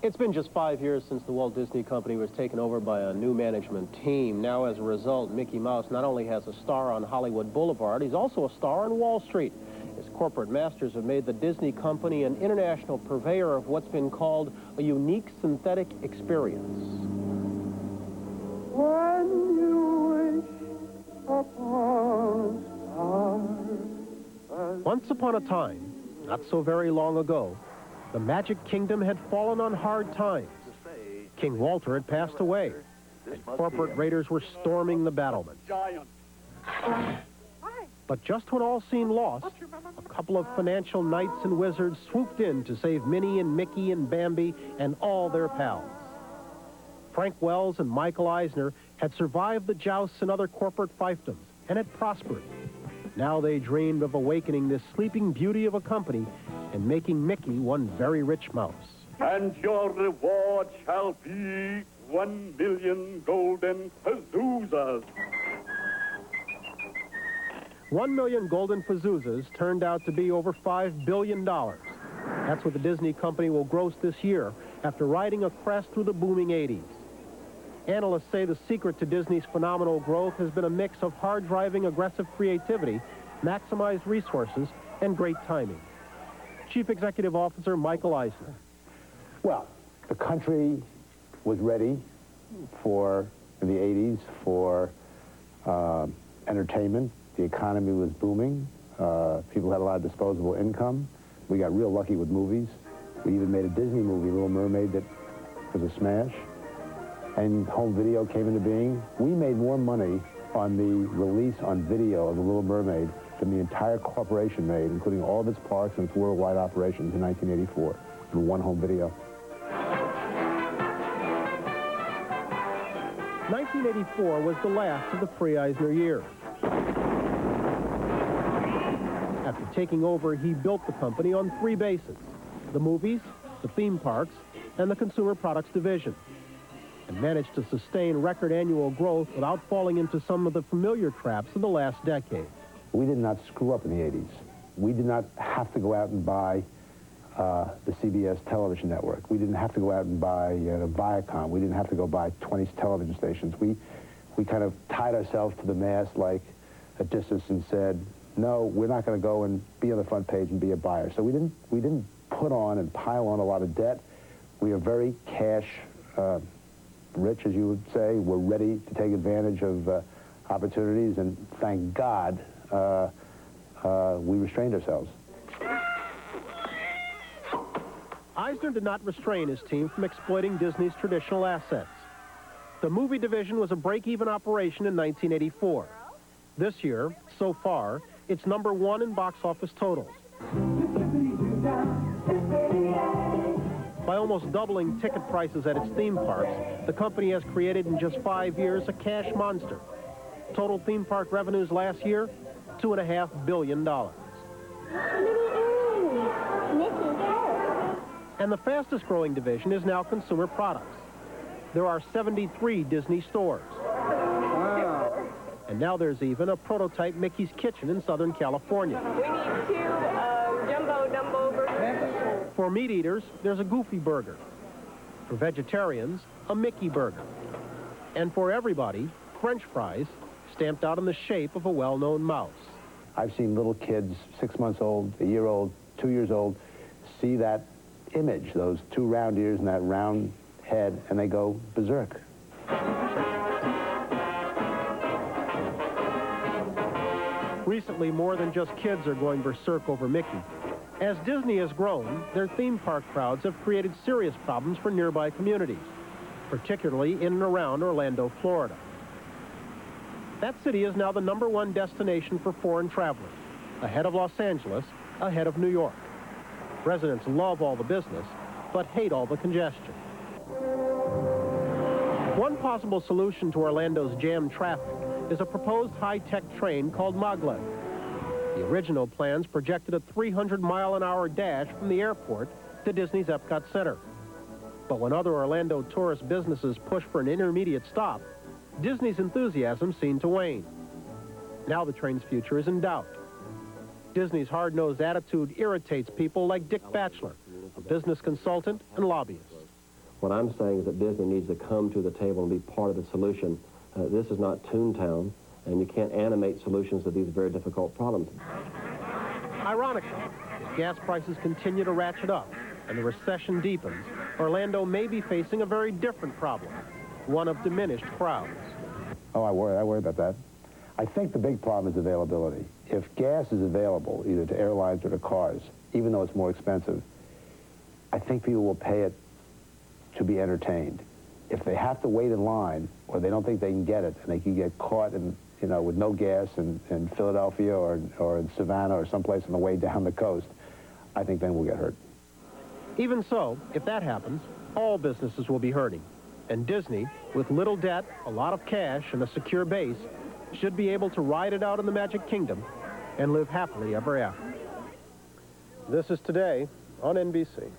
It's been just 5 years since the Walt Disney Company was taken over by a new management team. Now, as a result, Mickey Mouse not only has a star on Hollywood Boulevard, he's also a star on Wall Street. His corporate masters have made the Disney Company an international purveyor of what's been called a unique synthetic experience. When you wish upon stars. Once upon a time, not so very long ago, the Magic Kingdom had fallen on hard times. King Walter had passed away, and corporate raiders were storming the battlements. But just when all seemed lost, a couple of financial knights and wizards swooped in to save Minnie and Mickey and Bambi and all their pals. Frank Wells and Michael Eisner had survived the jousts and other corporate fiefdoms and had prospered. Now they dreamed of awakening this sleeping beauty of a company and making Mickey one very rich mouse. And your reward shall be 1 million golden Fazuzas. 1 million golden Fazuzas turned out to be over $5 billion. That's what the Disney Company will gross this year after riding a crest through the booming 80s. Analysts say the secret to Disney's phenomenal growth has been a mix of hard-driving, aggressive creativity, maximized resources, and great timing. Chief Executive Officer Michael Eisner. Well, the country was ready for, in the 80s, for entertainment. The economy was booming. People had a lot of disposable income. We got real lucky with movies. We even made a Disney movie, Little Mermaid, that was a smash. And home video came into being. We made more money on the release on video of The Little Mermaid than the entire corporation made, including all of its parks and its worldwide operations in 1984, in one home video. 1984 was the last of the pre-Eisner years. After taking over, he built the company on 3 bases: the movies, the theme parks, and the consumer products division, and managed to sustain record annual growth without falling into some of the familiar traps of the last decade. We did not screw up in the 80s. We did not have to go out and buy the CBS television network. We didn't have to go out and buy Viacom. We didn't have to go buy 20 television stations. We kind of tied ourselves to the mast like Odysseus and said, no, we're not going to go and be on the front page and be a buyer. So we didn't put on and pile on a lot of debt. We are very cash rich, as you would say. We're ready to take advantage of opportunities, and thank God we restrained ourselves. Eisner did not restrain his team from exploiting Disney's traditional assets. The movie division was a break-even operation in 1984. This year, so far, it's #1 in box office totals. By almost doubling ticket prices at its theme parks, the company has created in just 5 years a cash monster. Total theme park revenues last year, $2.5 billion. And the fastest growing division is now consumer products. There are 73 Disney stores. Wow. And now there's even a prototype Mickey's Kitchen in Southern California. We need 2 jumbo Dumbo burgers. For meat eaters, there's a Goofy burger. For vegetarians, a Mickey burger. And for everybody, French fries, stamped out in the shape of a well-known mouse. I've seen little kids, 6 months old, a year old, 2 years old, see that image, those 2 round ears and that round head, and they go berserk. Recently, more than just kids are going berserk over Mickey. As Disney has grown, their theme park crowds have created serious problems for nearby communities, particularly in and around Orlando, Florida. That city is now the #1 destination for foreign travelers, ahead of Los Angeles, ahead of New York. Residents love all the business, but hate all the congestion. One possible solution to Orlando's jammed traffic is a proposed high-tech train called Maglev. The original plans projected a 300-mile-an-hour dash from the airport to Disney's Epcot Center. But when other Orlando tourist businesses push for an intermediate stop, Disney's enthusiasm seemed to wane. Now the train's future is in doubt. Disney's hard-nosed attitude irritates people like Dick Batchelor, a business consultant and lobbyist. What I'm saying is that Disney needs to come to the table and be part of the solution. This is not Toontown, and you can't animate solutions to these very difficult problems. Ironically, if gas prices continue to ratchet up and the recession deepens, Orlando may be facing a very different problem, one of diminished crowds. Oh, I worry about that. I think the big problem is availability. If gas is available, either to airlines or to cars, even though it's more expensive, I think people will pay it to be entertained. If they have to wait in line, or they don't think they can get it, and they can get caught in, with no gas in Philadelphia or in Savannah or someplace on the way down the coast, I think then we'll get hurt. Even so, if that happens, all businesses will be hurting. And Disney, with little debt, a lot of cash, and a secure base, should be able to ride it out in the Magic Kingdom and live happily ever after. This is Today on NBC.